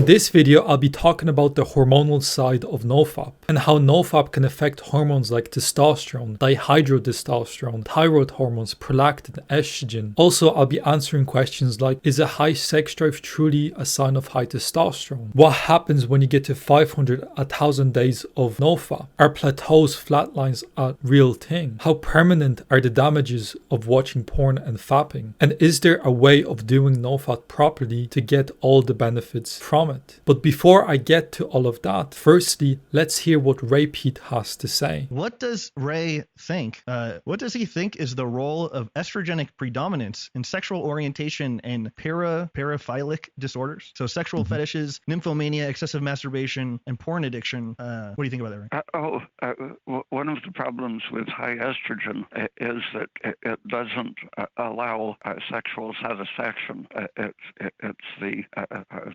In this video, I'll be talking about the hormonal side of NoFap and how NoFap can affect hormones like testosterone, dihydrotestosterone, thyroid hormones, prolactin, estrogen. Also, I'll be answering questions like, is a high sex drive truly a sign of high testosterone? What happens when you get to 500, 1000 days of NoFap? Are plateaus, flatlines a real thing? How permanent are the damages of watching porn and fapping? And is there a way of doing NoFap properly to get all the benefits from it? But before I get to all of that, firstly, let's hear what Peat has to say. What does Ray think? What does he think is the role of estrogenic predominance in sexual orientation and paraphilic disorders? So sexual fetishes, nymphomania, excessive masturbation, and porn addiction. What do you think about that, Ray? One of the problems with high estrogen is that it doesn't allow sexual satisfaction. It's the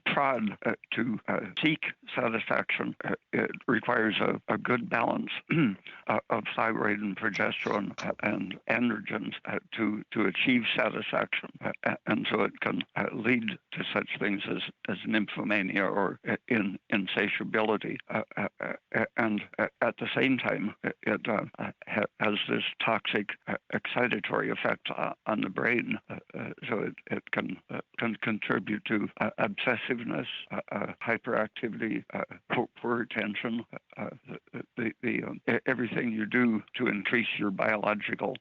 prod to seek satisfaction. It requires a good balance of thyroid and progesterone and androgens to achieve satisfaction, and so it can lead to such things as nymphomania or insatiability, and at the same time it has this toxic excitatory effect on the brain, so it can contribute to obsessiveness, hyperactivity, poor attention. Everything you do to increase your biological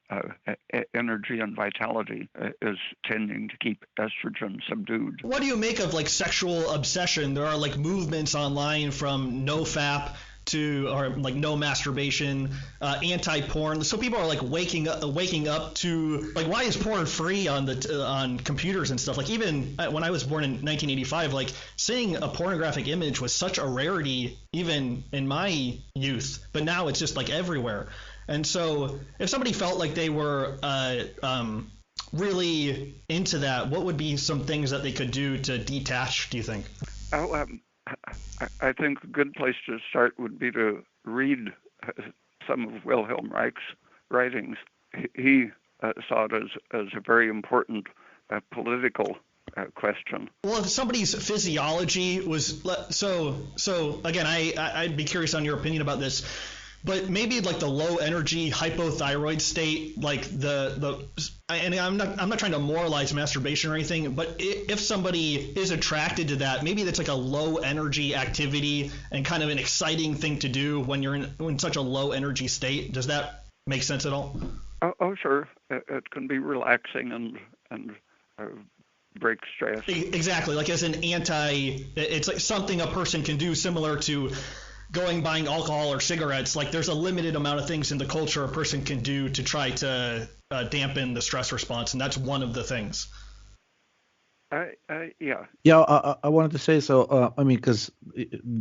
energy and vitality is tending to keep estrogen subdued. What do you make of like sexual obsession? There are like movements online from NoFap or like no masturbation, anti-porn. So people are like waking up to like, why is porn free on computers and stuff? Like even when I was born in 1985, like seeing a pornographic image was such a rarity even in my youth, but now it's just like everywhere. And so if somebody felt like they were really into that, what would be some things that they could do to detach, do you think? I think a good place to start would be to read some of Wilhelm Reich's writings. He saw it as a very important political question. Well, if somebody's physiology was so again, I'd be curious on your opinion about this. But maybe like the low energy hypothyroid state, like and I'm not trying to moralize masturbation or anything, but if somebody is attracted to that, maybe that's like a low energy activity and kind of an exciting thing to do when you're in such a low energy state. Does that make sense at all? Oh, sure. It can be relaxing and break stress. Exactly. Like as it's like something a person can do similar to buying alcohol or cigarettes. Like there's a limited amount of things in the culture a person can do to try to dampen the stress response, and that's one of the things. Yeah. I wanted to say so. I mean, because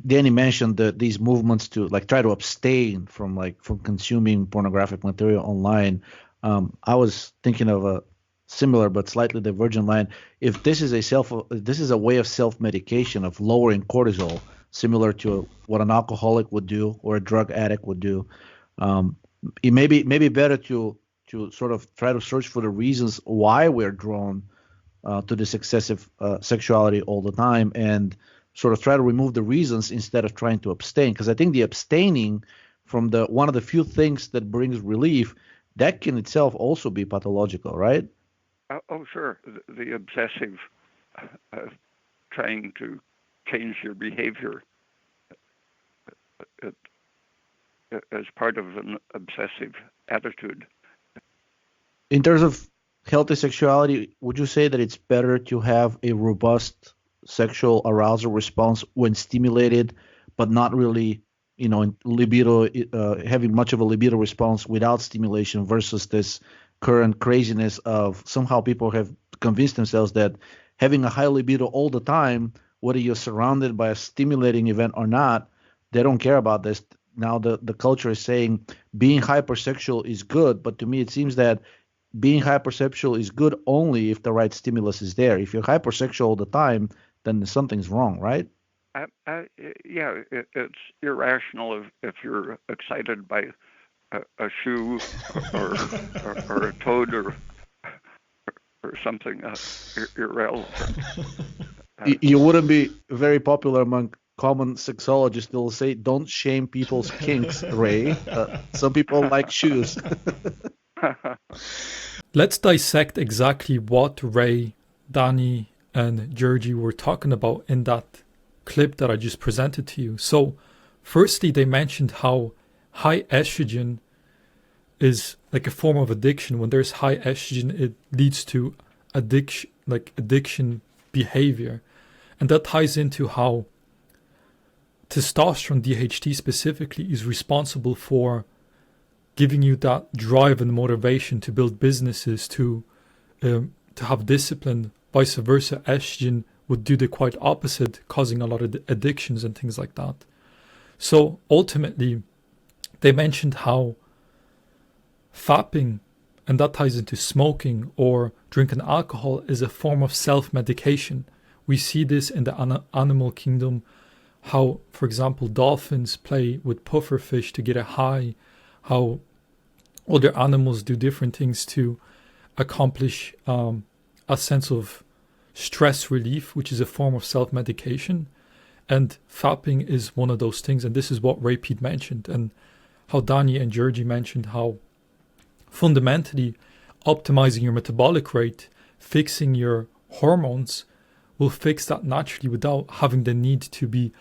Danny mentioned these movements to like try to abstain from consuming pornographic material online. I was thinking of a similar but slightly divergent line. If this is a way of self-medication of lowering cortisol, similar to what an alcoholic would do or a drug addict would do, it may be better to sort of try to search for the reasons why we're drawn to this excessive sexuality all the time, and sort of try to remove the reasons instead of trying to abstain. Because I think the abstaining from one of the few things that brings relief, that can itself also be pathological, right? Oh, sure. The obsessive trying to change your behavior as part of an obsessive attitude. In terms of healthy sexuality, would you say that it's better to have a robust sexual arousal response when stimulated, but not really, libido, having much of a libido response without stimulation, versus this current craziness of somehow people have convinced themselves that having a high libido all the time, whether you're surrounded by a stimulating event or not, they don't care about this. Now the culture is saying being hypersexual is good, but to me it seems that being hypersexual is good only if the right stimulus is there. If you're hypersexual all the time, then something's wrong, right? Yeah, it's irrational if you're excited by a shoe or a toad or something irrelevant. You wouldn't be very popular among common sexologists. They'll say, don't shame people's kinks, Ray. Some people like shoes. Let's dissect exactly what Ray, Danny, and Georgie were talking about in that clip that I just presented to you. So, firstly, they mentioned how high estrogen is like a form of addiction. When there's high estrogen, it leads to addiction behavior. And that ties into how testosterone, DHT specifically, is responsible for giving you that drive and motivation to build businesses, to have discipline. Vice versa, estrogen would do the quite opposite, causing a lot of addictions and things like that. So ultimately, they mentioned how fapping, and that ties into smoking or drinking alcohol, is a form of self-medication. We see this in the animal kingdom, how, for example, dolphins play with pufferfish to get a high, how other animals do different things to accomplish a sense of stress relief, which is a form of self-medication. And fapping is one of those things. And this is what Ray Peat mentioned, and how Danny and Georgie mentioned how fundamentally optimizing your metabolic rate, fixing your hormones, will fix that naturally without having the need to be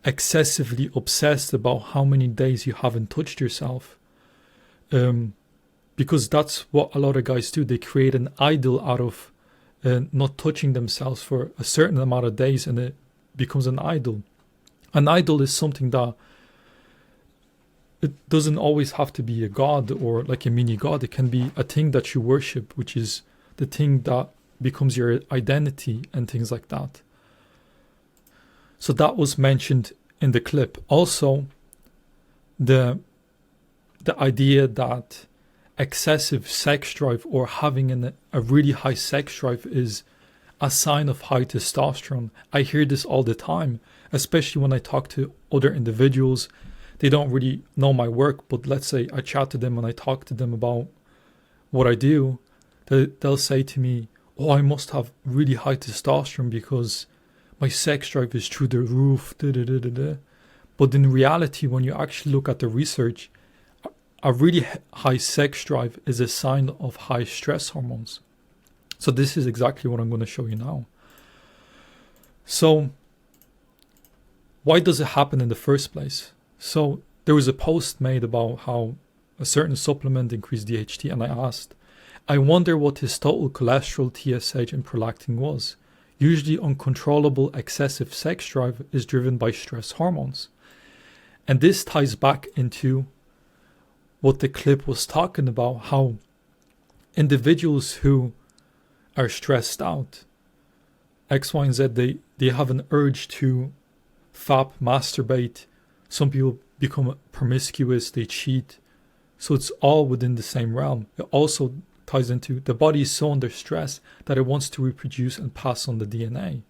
excessively obsessed about how many days you haven't touched yourself. Because that's what a lot of guys do. They create an idol out of not touching themselves for a certain amount of days, and it becomes an idol. An idol is something that it doesn't always have to be a god or like a mini god. It can be a thing that you worship, which is the thing that becomes your identity and things like that. So that was mentioned in the clip. Also, the idea that excessive sex drive or having a really high sex drive is a sign of high testosterone. I hear this all the time, especially when I talk to other individuals. They don't really know my work, but let's say I chat to them and I talk to them about what I do. They'll say to me, oh, I must have really high testosterone because my sex drive is through the roof. But in reality, when you actually look at the research, a really high sex drive is a sign of high stress hormones. So this is exactly what I'm going to show you now. So why does it happen in the first place? So there was a post made about how a certain supplement increased DHT, and I asked, I wonder what his total cholesterol, TSH, and prolactin was. Usually uncontrollable excessive sex drive is driven by stress hormones. And this ties back into what the clip was talking about, how individuals who are stressed out, X, Y, and Z, they have an urge to fap, masturbate. Some people become promiscuous, they cheat. So it's all within the same realm. It also ties into the body is so under stress that it wants to reproduce and pass on the DNA.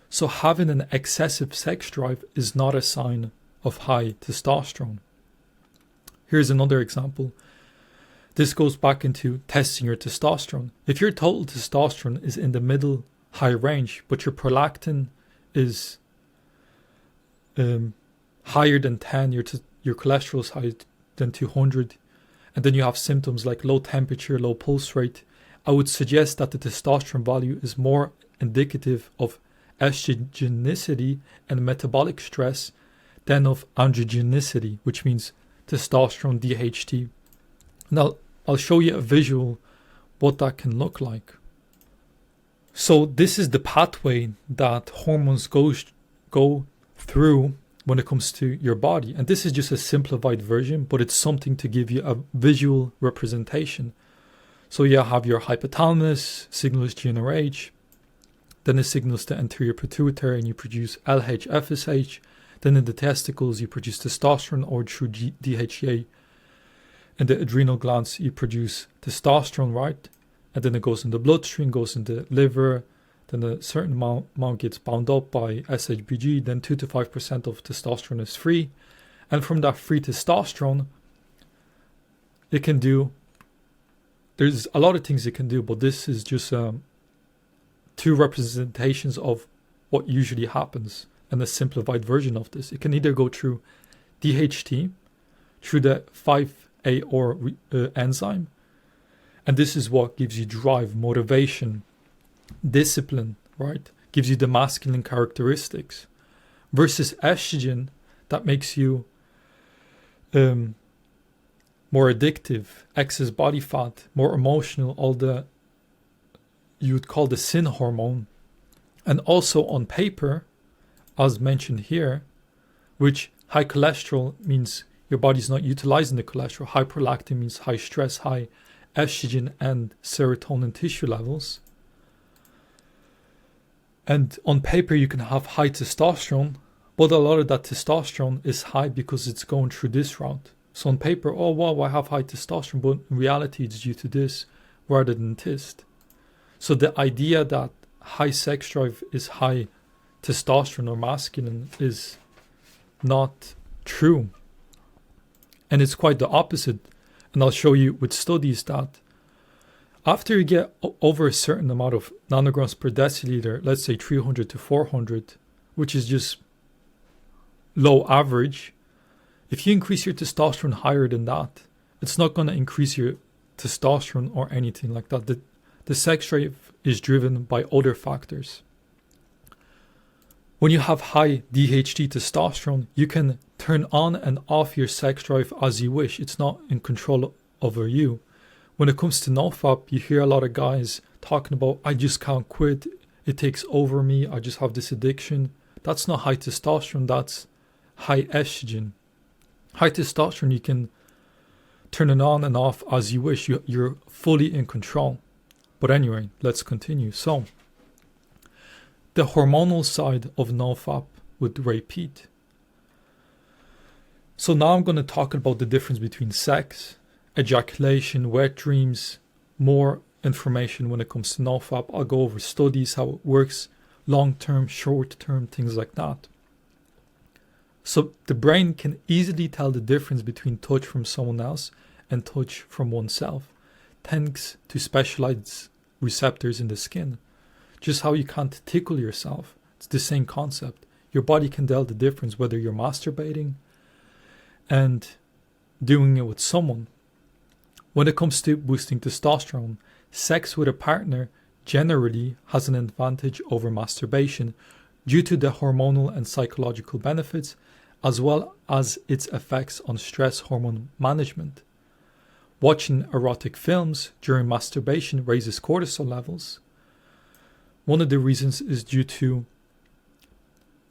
So having an excessive sex drive is not a sign of high testosterone. Here's another example. This goes back into testing your testosterone. If your total testosterone is in the middle high range, but your prolactin is higher than 10, your cholesterol is higher than 200, and then you have symptoms like low temperature, low pulse rate, I would suggest that the testosterone value is more indicative of estrogenicity and metabolic stress than of androgenicity, which means testosterone, DHT. Now, I'll show you a visual what that can look like. So this is the pathway that hormones go through when it comes to your body. And this is just a simplified version, but it's something to give you a visual representation. So you have your hypothalamus, signals GnRH, then it signals the anterior pituitary and you produce LH, FSH. Then in the testicles, you produce testosterone or through DHEA. In the adrenal glands, you produce testosterone, right? And then it goes in the bloodstream, goes in the liver. Then a certain amount gets bound up by SHBG. Then 2 to 5% of testosterone is free. And from that free testosterone, it can do, there's a lot of things it can do, but this is just two representations of what usually happens and a simplified version of this. It can either go through DHT, through the 5-AOR enzyme, and this is what gives you drive, motivation, discipline, right? Gives you the masculine characteristics, versus estrogen that makes you more addictive, excess body fat, more emotional, all the you would call the sin hormone. And also on paper, as mentioned here, which high cholesterol means your body's not utilizing the cholesterol. High prolactin means high stress, high estrogen and serotonin tissue levels. And on paper, you can have high testosterone, but a lot of that testosterone is high because it's going through this route. So on paper, oh wow, I have high testosterone, but in reality, it's due to this rather than this. So the idea that high sex drive is high testosterone or masculine is not true. And it's quite the opposite. And I'll show you with studies that after you get over a certain amount of nanograms per deciliter, let's say 300 to 400, which is just low average, if you increase your testosterone higher than that, it's not going to increase your testosterone or anything like that. The sex drive is driven by other factors. When you have high DHT testosterone, you can turn on and off your sex drive as you wish. It's not in control over you. When it comes to NoFap, you hear a lot of guys talking about, I just can't quit. It takes over me. I just have this addiction. That's not high testosterone. That's high estrogen. High testosterone, you can turn it on and off as you wish. You're fully in control. But anyway, let's continue. So, the hormonal side of NoFap with Peat. So now I'm going to talk about the difference between sex, ejaculation, wet dreams, more information when it comes to NoFap. I'll go over studies, how it works, long-term, short-term, things like that. So the brain can easily tell the difference between touch from someone else and touch from oneself, thanks to specialized receptors in the skin. Just how you can't tickle yourself. It's the same concept. Your body can tell the difference whether you're masturbating and doing it with someone. When it comes to boosting testosterone, sex with a partner generally has an advantage over masturbation due to the hormonal and psychological benefits, as well as its effects on stress hormone management. Watching erotic films during masturbation raises cortisol levels. One of the reasons is due to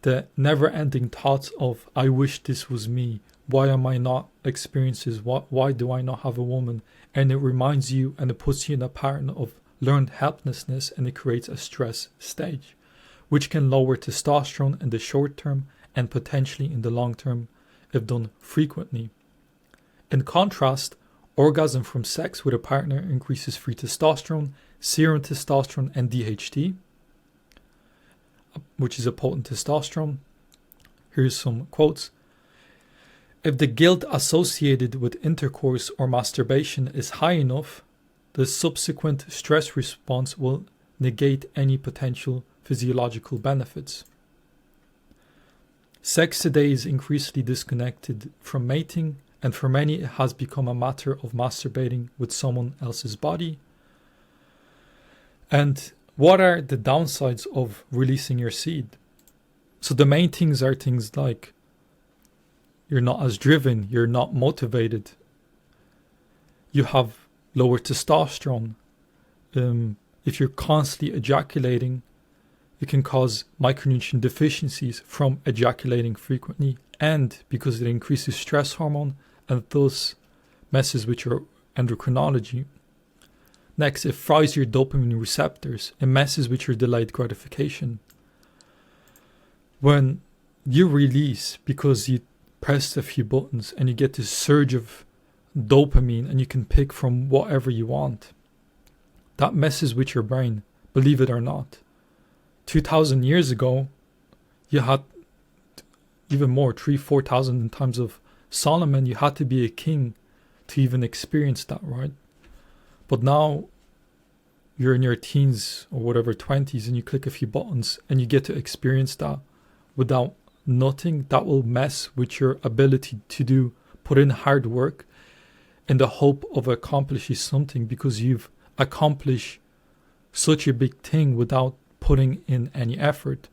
the never-ending thoughts of, I wish this was me. Why am I not experiencing this? Why do I not have a woman? And it reminds you and it puts you in a pattern of learned helplessness, and it creates a stress stage, which can lower testosterone in the short term and potentially in the long term if done frequently. In contrast, orgasm from sex with a partner increases free testosterone, serum testosterone, and DHT, which is a potent testosterone. Here's some quotes. If the guilt associated with intercourse or masturbation is high enough, the subsequent stress response will negate any potential physiological benefits. Sex today is increasingly disconnected from mating, and for many it has become a matter of masturbating with someone else's body. And what are the downsides of releasing your seed? So the main things are things like you're not as driven, you're not motivated, you have lower testosterone. If you're constantly ejaculating, it can cause micronutrient deficiencies from ejaculating frequently, and because it increases stress hormone and thus messes with your endocrinology. Next, it fries your dopamine receptors. It messes with your delayed gratification. When you release because you pressed a few buttons and you get this surge of dopamine and you can pick from whatever you want, that messes with your brain, believe it or not. 2,000 years ago, you had even more, 3,000-4,000 in times of Solomon. You had to be a king to even experience that, right? But now you're in your teens or whatever 20s and you click a few buttons and you get to experience that without nothing, that will mess with your ability to put in hard work in the hope of accomplishing something, because you've accomplished such a big thing without putting in any effort.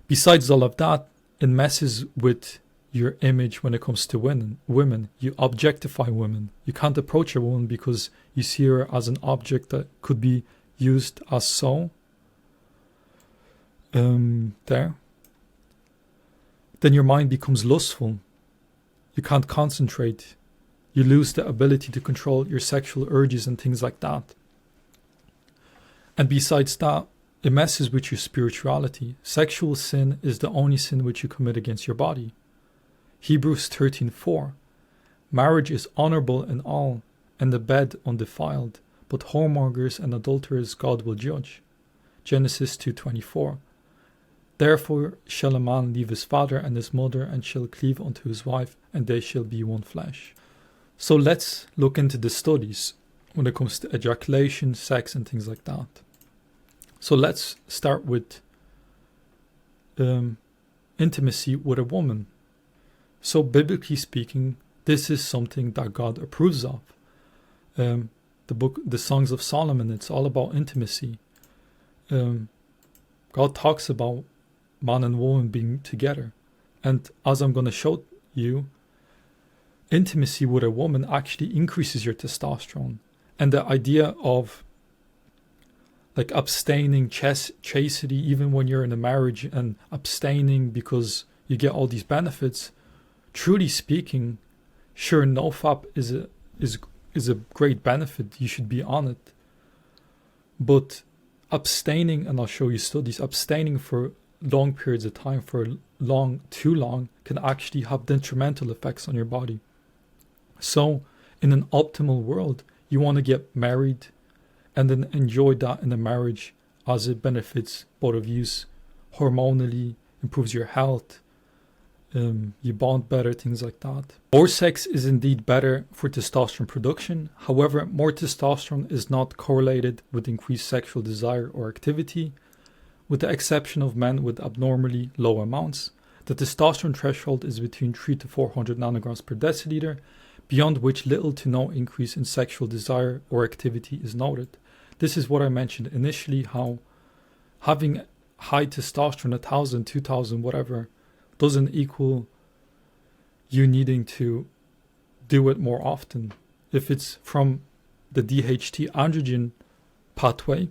Besides all of that, it messes with your image when it comes to women. You objectify women. You can't approach a woman because you see her as an object that could be used as so. There. Then your mind becomes lustful. You can't concentrate. You lose the ability to control your sexual urges and things like that. And besides that, it messes with your spirituality. Sexual sin is the only sin which you commit against your body. Hebrews 13:4. Marriage is honorable in all, and the bed undefiled, but whoremongers and adulterers God will judge. Genesis 2:24. Therefore shall a man leave his father and his mother, and shall cleave unto his wife, and they shall be one flesh. So let's look into the studies when it comes to ejaculation, sex, and things like that. So let's start with intimacy with a woman. So biblically speaking, this is something that God approves of. The book, the Songs of Solomon, it's all about intimacy. God talks about man and woman being together. And as I'm going to show you, intimacy with a woman actually increases your testosterone. And the idea of like abstaining chastity, even when you're in a marriage, and abstaining because you get all these benefits, truly speaking, sure, NoFap is a great benefit. You should be on it. But abstaining, and I'll show you studies, abstaining for long periods of time, for too long, can actually have detrimental effects on your body. So in an optimal world, you want to get married and then enjoy that in a marriage, as it benefits both of you hormonally, improves your health, you bond better, things like that. More sex is indeed better for testosterone production. However, more testosterone is not correlated with increased sexual desire or activity. With the exception of men with abnormally low amounts, the testosterone threshold is between 300 to 400 nanograms per deciliter, beyond which little to no increase in sexual desire or activity is noted. This is what I mentioned initially, how having high testosterone, 1,000, 2,000, whatever, doesn't equal you needing to do it more often. If it's from the DHT androgen pathway,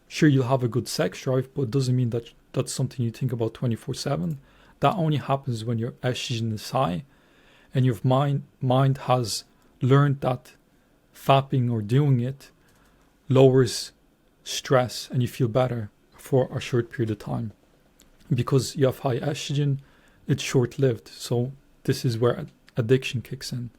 sure, you'll have a good sex drive, but it doesn't mean that that's something you think about 24/7. That only happens when your estrogen is high and your mind has learned that fapping or doing it lowers stress and you feel better for a short period of time. Because you have high estrogen, it's short-lived. So this is where addiction kicks in.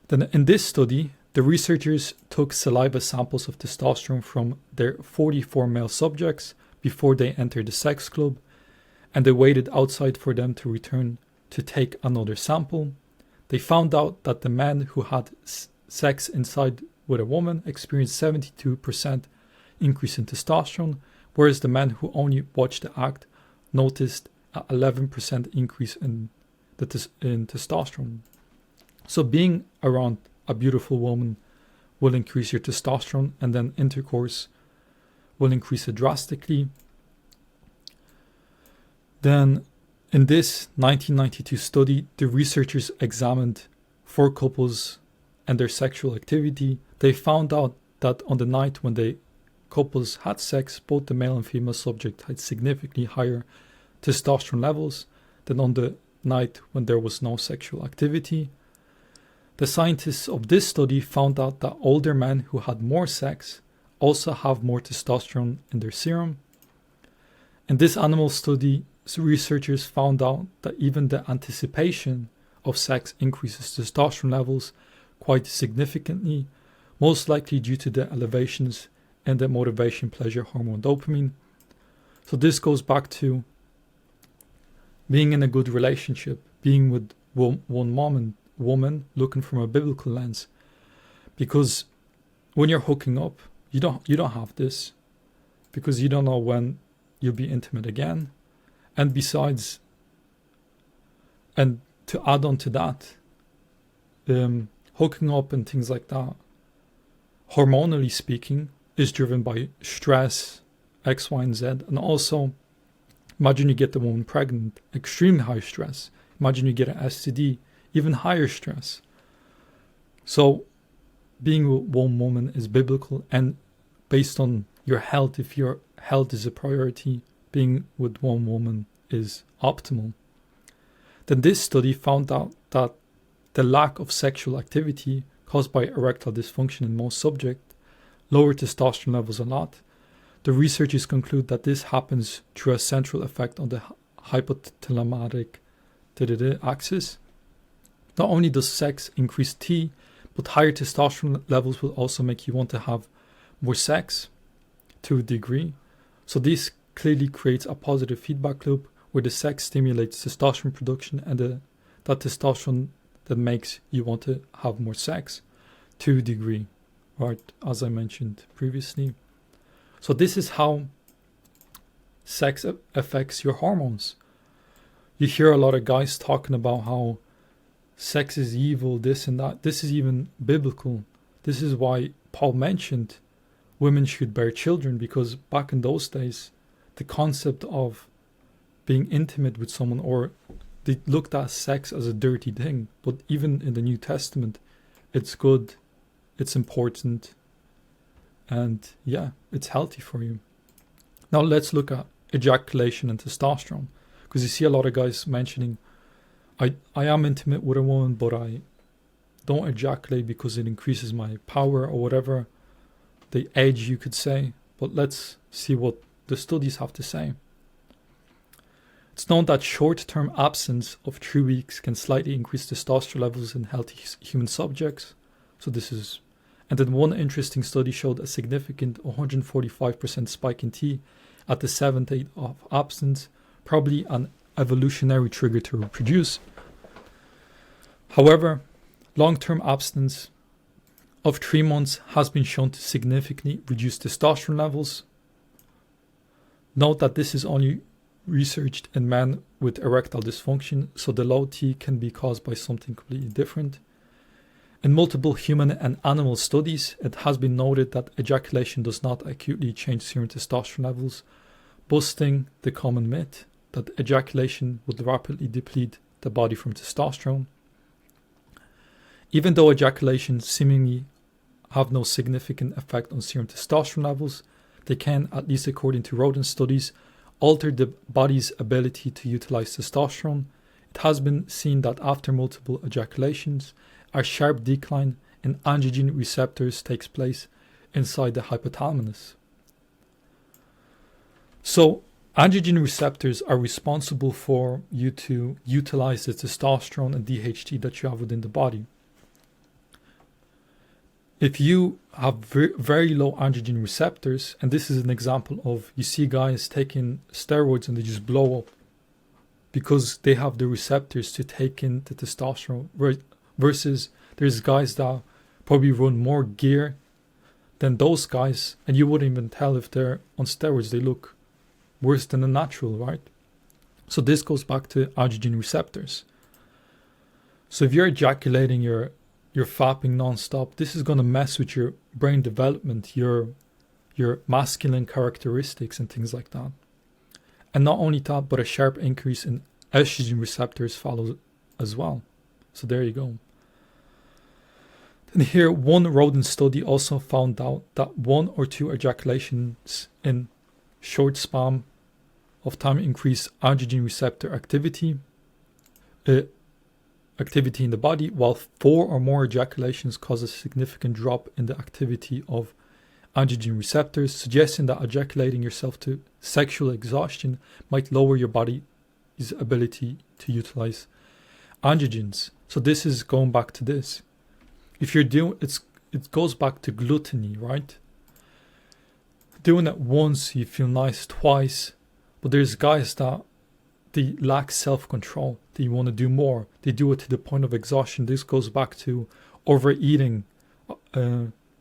Then in this study, the researchers took saliva samples of testosterone from their 44 male subjects before they entered the sex club, and they waited outside for them to return to take another sample. They found out that the men who had sex inside with a woman experienced 72% increase in testosterone, whereas the men who only watched the act noticed an 11% increase in testosterone. So being around a beautiful woman will increase your testosterone, and then intercourse will increase it drastically. Then in this 1992 study, the researchers examined 4 couples and their sexual activity. They found out that on the night when the couples had sex, both the male and female subject had significantly higher testosterone levels than on the night when there was no sexual activity. The scientists of this study found out that older men who had more sex also have more testosterone in their serum. In this animal study, researchers found out that even the anticipation of sex increases testosterone levels quite significantly, most likely due to the elevations in the motivation pleasure hormone dopamine. So this goes back to being in a good relationship, being with one woman looking from a biblical lens. Because when you're hooking up, you don't have this, because you don't know when you'll be intimate again. And besides, and to add on to that, hooking up and things like that, hormonally speaking, is driven by stress, X, Y, and Z. And also, imagine you get the woman pregnant, extremely high stress. Imagine you get an STD, even higher stress. So being with one woman is biblical, and based on your health, if your health is a priority, being with one woman is optimal. Then this study found out that the lack of sexual activity caused by erectile dysfunction in most subjects lower testosterone levels a lot. The researchers conclude that this happens through a central effect on the hypothalamic axis. Not only does sex increase T, but higher testosterone levels will also make you want to have more sex to a degree. So this clearly creates a positive feedback loop where the sex stimulates testosterone production, and that testosterone that makes you want to have more sex to a degree, right? As I mentioned previously. So this is how sex affects your hormones. You hear a lot of guys talking about how sex is evil, this and that. This is even biblical. This is why Paul mentioned women should bear children, because back in those days, the concept of being intimate with someone, or they looked at sex as a dirty thing. But even in the New Testament, it's good, it's important, and yeah, it's healthy for you. Now let's look at ejaculation and testosterone, because you see a lot of guys mentioning, I am intimate with a woman, but I don't ejaculate because it increases my power, or whatever, the edge you could say. But let's see what the studies have to say. It's known that short-term absence of 3 weeks can slightly increase testosterone levels in healthy human subjects. So this is, and then one interesting study showed a significant 145% spike in T at the 7th day of absence, probably an evolutionary trigger to reproduce. However, long-term abstinence of 3 months has been shown to significantly reduce testosterone levels. Note that this is only researched in men with erectile dysfunction, so the low T can be caused by something completely different. In multiple human and animal studies, it has been noted that ejaculation does not acutely change serum testosterone levels, busting the common myth that ejaculation would rapidly deplete the body from testosterone. Even though ejaculation seemingly have no significant effect on serum testosterone levels, they can, at least according to rodent studies, alter the body's ability to utilize testosterone. It has been seen that after multiple ejaculations, a sharp decline in androgen receptors takes place inside the hypothalamus. So, androgen receptors are responsible for you to utilize the testosterone and DHT that you have within the body. If you have very low androgen receptors, and this is an example of, you see guys taking steroids and they just blow up because they have the receptors to take in the testosterone, versus there's guys that probably run more gear than those guys, and you wouldn't even tell if they're on steroids. They look worse than the natural, right? So this goes back to androgen receptors. So if you're ejaculating, you're fapping non-stop, this is going to mess with your brain development, your masculine characteristics and things like that. And not only that, but a sharp increase in estrogen receptors follows as well. So there you go. Then here, one rodent study also found out that 1 or 2 ejaculations in short span of time increase androgen receptor activity in the body, while 4 or more ejaculations cause a significant drop in the activity of androgen receptors, suggesting that ejaculating yourself to sexual exhaustion might lower your body's ability to utilize androgens. So this is going back to this. If you're doing it goes back to gluttony, right? Doing it once, you feel nice, twice, but there's guys that they lack self-control. They want to do more. They do it to the point of exhaustion. This goes back to overeating,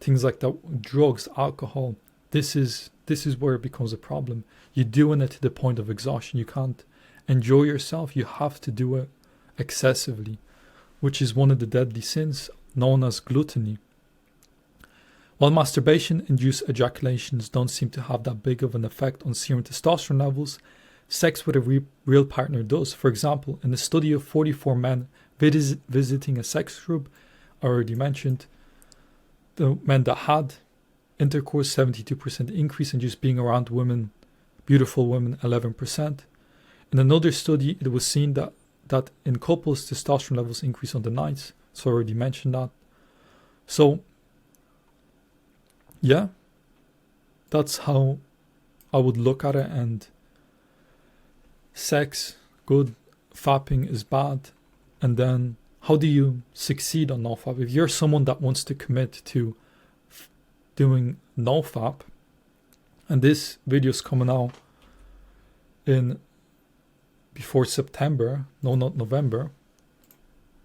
things like that, drugs, alcohol. This is where it becomes a problem. You're doing it to the point of exhaustion. You can't enjoy yourself. You have to do it excessively, which is one of the deadly sins known as gluttony. While masturbation-induced ejaculations don't seem to have that big of an effect on serum testosterone levels, sex with a real partner does. For example, in a study of 44 men visiting a sex group, I already mentioned, the men that had intercourse, 72% increase in just being around women, beautiful women, 11%. In another study, it was seen that in couples, testosterone levels increase on the nights. So I already mentioned that. So, yeah, that's how I would look at it. And sex, good. Fapping is bad. And then how do you succeed on NoFap? If you're someone that wants to commit to doing NoFap, and this video is coming out before September, no, not November,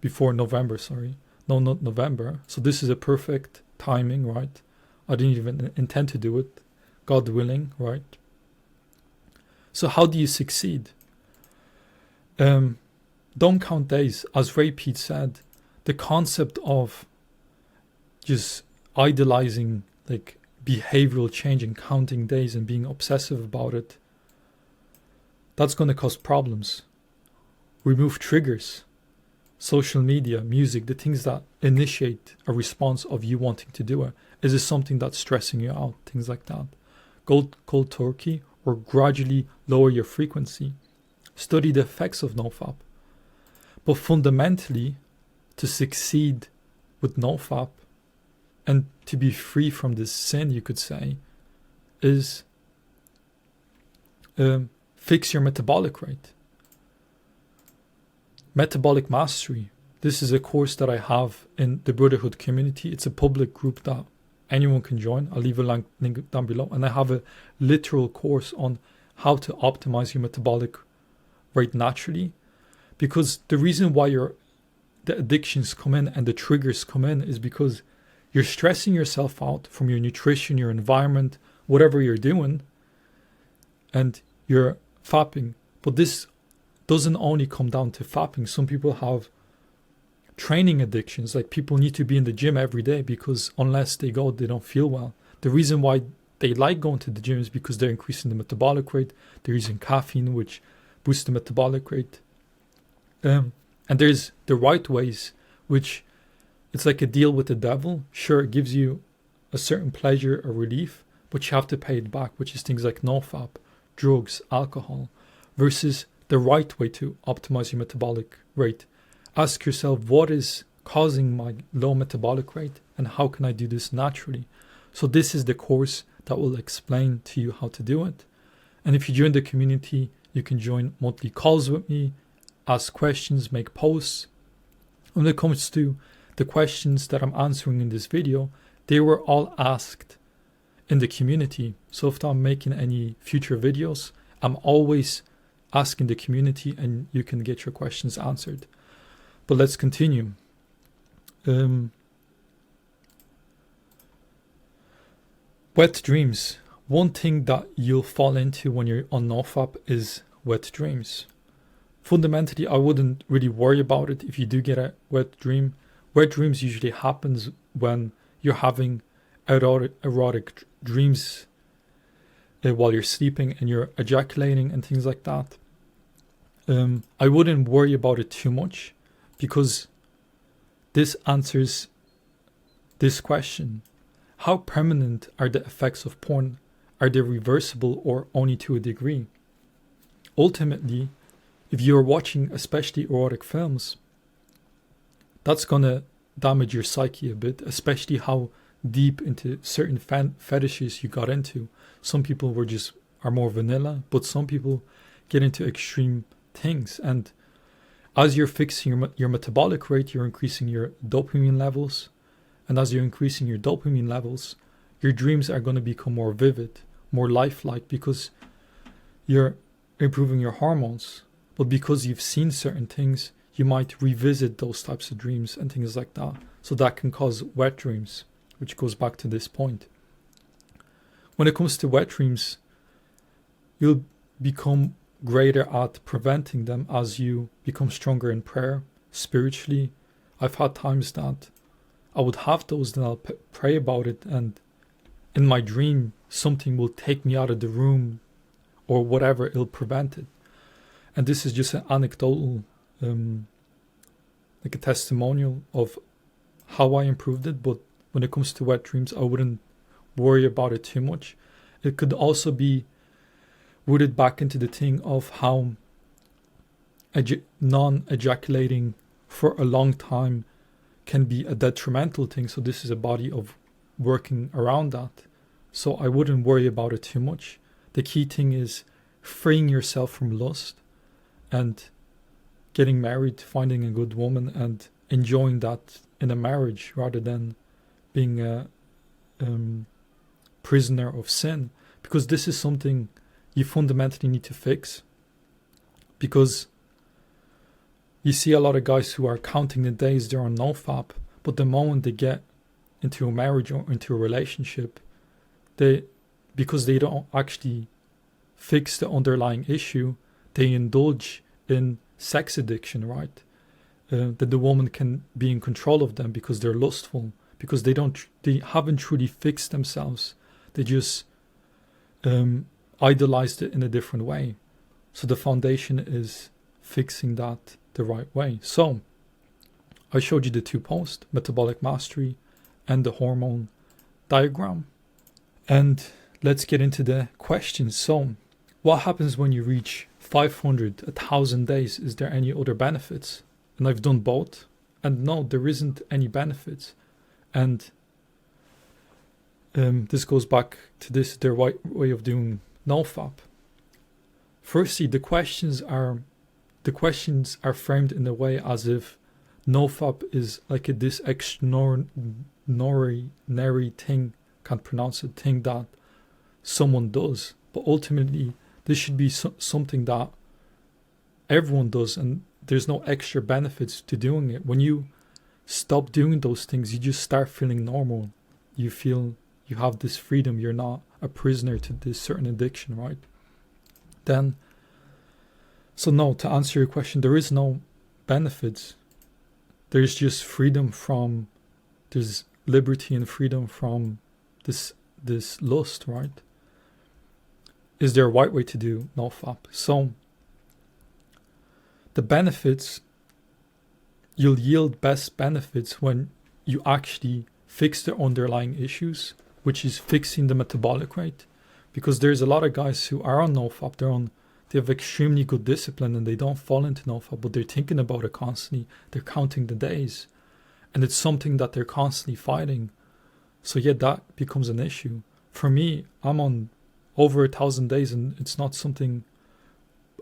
before November, sorry, no, not November. So this is a perfect timing, right? I didn't even intend to do it, God willing, right? So how do you succeed? Don't count days. As Peat said, the concept of just idolizing like behavioral change and counting days and being obsessive about it, that's going to cause problems. Remove triggers, social media, music, the things that initiate a response of you wanting to do it. Is this something that's stressing you out? Things like that. Go cold turkey or gradually lower your frequency. Study the effects of NoFap. But fundamentally, to succeed with NoFap and to be free from this sin, you could say, is fix your metabolic rate. Metabolic mastery. This is a course that I have in the Brotherhood community. It's a public group that anyone can join. I'll leave a link down below. And I have a literal course on how to optimize your metabolic rate naturally. Because the reason why the addictions come in and the triggers come in is because you're stressing yourself out from your nutrition, your environment, whatever you're doing, and you're fapping. But this doesn't only come down to fapping. Some people have training addictions, like people need to be in the gym every day because unless they go, they don't feel well. The reason why they like going to the gym is because they're increasing the metabolic rate. They're using caffeine, which boosts the metabolic rate. And there's the right ways, which it's like a deal with the devil. Sure, it gives you a certain pleasure or relief, but you have to pay it back, which is things like NoFap, drugs, alcohol, versus the right way to optimize your metabolic rate. Ask yourself, what is causing my low metabolic rate and how can I do this naturally? So this is the course that will explain to you how to do it. And if you join the community, you can join monthly calls with me, ask questions, make posts. When it comes to the questions that I'm answering in this video, they were all asked in the community. So if I'm making any future videos, I'm always asking the community and you can get your questions answered. But let's continue. Wet dreams. One thing that you'll fall into when you're on NoFap is wet dreams. Fundamentally, I wouldn't really worry about it if you do get a wet dream. Wet dreams usually happens when you're having erotic dreams while you're sleeping and you're ejaculating and things like that. I wouldn't worry about it too much because this answers this question. How permanent are the effects of porn? Are they reversible or only to a degree? Ultimately, if you're watching especially erotic films, that's gonna damage your psyche a bit, especially how deep into certain fetishes you got into. Some people are more vanilla, but some people get into extreme things. And as you're fixing your metabolic rate, you're increasing your dopamine levels. And as you're increasing your dopamine levels, your dreams are going to become more vivid, more lifelike, because you're improving your hormones. But because you've seen certain things, you might revisit those types of dreams and things like that. So that can cause wet dreams, which goes back to this point. When it comes to wet dreams, you'll become greater at preventing them as you become stronger in prayer, spiritually. I've had times that I would have those, then I'll pray about it, and in my dream, something will take me out of the room or whatever, it'll prevent it. And this is just an anecdotal, like a testimonial of how I improved it. But when it comes to wet dreams, I wouldn't worry about it too much. It could also be rooted back into the thing of how non-ejaculating for a long time can be a detrimental thing. So this is a body of working around that. So I wouldn't worry about it too much. The key thing is freeing yourself from lust and getting married, finding a good woman and enjoying that in a marriage rather than being a prisoner of sin. Because this is something you fundamentally need to fix. Because you see a lot of guys who are counting the days they're on NoFap, but the moment they get into a marriage or into a relationship, because they don't actually fix the underlying issue, they indulge in sex addiction, right? That the woman can be in control of them because they're lustful, because they haven't truly fixed themselves. They just idolized it in a different way. So the foundation is fixing that the right way. So I showed you the two posts, metabolic mastery and the hormone diagram. And let's get into the questions. So what happens when you reach 500, 1,000 days? Is there any other benefits? And I've done both. And no, there isn't any benefits. And this goes back to the right way of doing NoFap. Firstly, the questions are framed in a way as if NoFap is like this extraordinary thing, can't pronounce it, thing that someone does. But ultimately, this should be something that everyone does, and there's no extra benefits to doing it. When you stop doing those things, you just start feeling normal. You feel you have this freedom. You're not a prisoner to this certain addiction, right? So no, to answer your question, there is no benefits. There's just there's liberty and freedom from this lust, right? Is there a right way to do NoFap? So the benefits, you'll yield best benefits when you actually fix the underlying issues, which is fixing the metabolic rate. Because there's a lot of guys who are on NoFap, they have extremely good discipline and they don't fall into NoFap, but they're thinking about it constantly. They're counting the days. And it's something that they're constantly fighting. So yeah, that becomes an issue. For me, I'm on over 1,000 days and it's not something,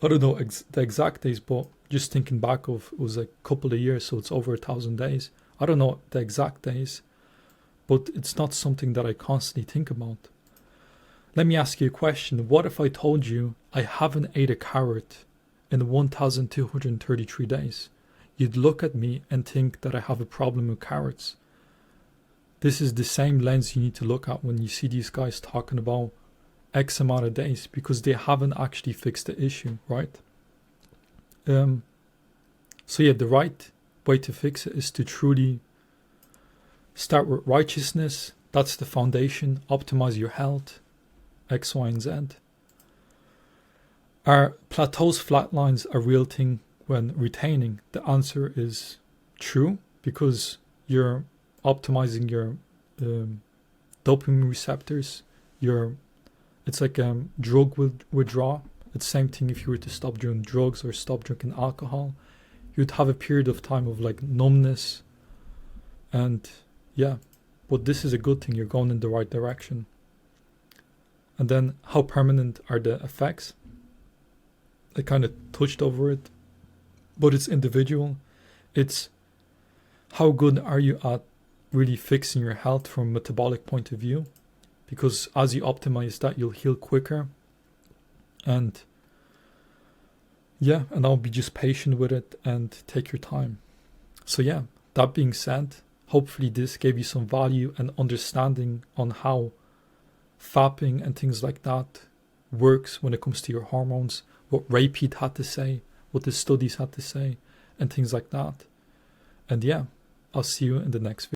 I don't know the exact days, but just thinking back of, it was a couple of years, so it's over 1,000 days. I don't know the exact days, but it's not something that I constantly think about. Let me ask you a question. What if I told you I haven't ate a carrot in 1,233 days? You'd look at me and think that I have a problem with carrots. This is the same lens you need to look at when you see these guys talking about X amount of days, because they haven't actually fixed the issue, right? So yeah, the right way to fix it is to truly start with righteousness. That's the foundation. Optimize your health. X, Y, and Z. Are plateaus, flatlines a real thing when retaining? The answer is true, because you're optimizing your dopamine receptors. It's like drug withdrawal. It's the same thing if you were to stop doing drugs or stop drinking alcohol. You'd have a period of time of like numbness. And yeah, but this is a good thing. You're going in the right direction. And then how permanent are the effects? I kind of touched over it, but it's individual. It's how good are you at really fixing your health from a metabolic point of view? Because as you optimize that, you'll heal quicker. And yeah, and I'll be just patient with it and take your time. So yeah, that being said, Hopefully this gave you some value and understanding on how fapping and things like that works when it comes to your hormones, what Peat had to say, what the studies had to say, and things like that. And yeah, I'll see you in the next video.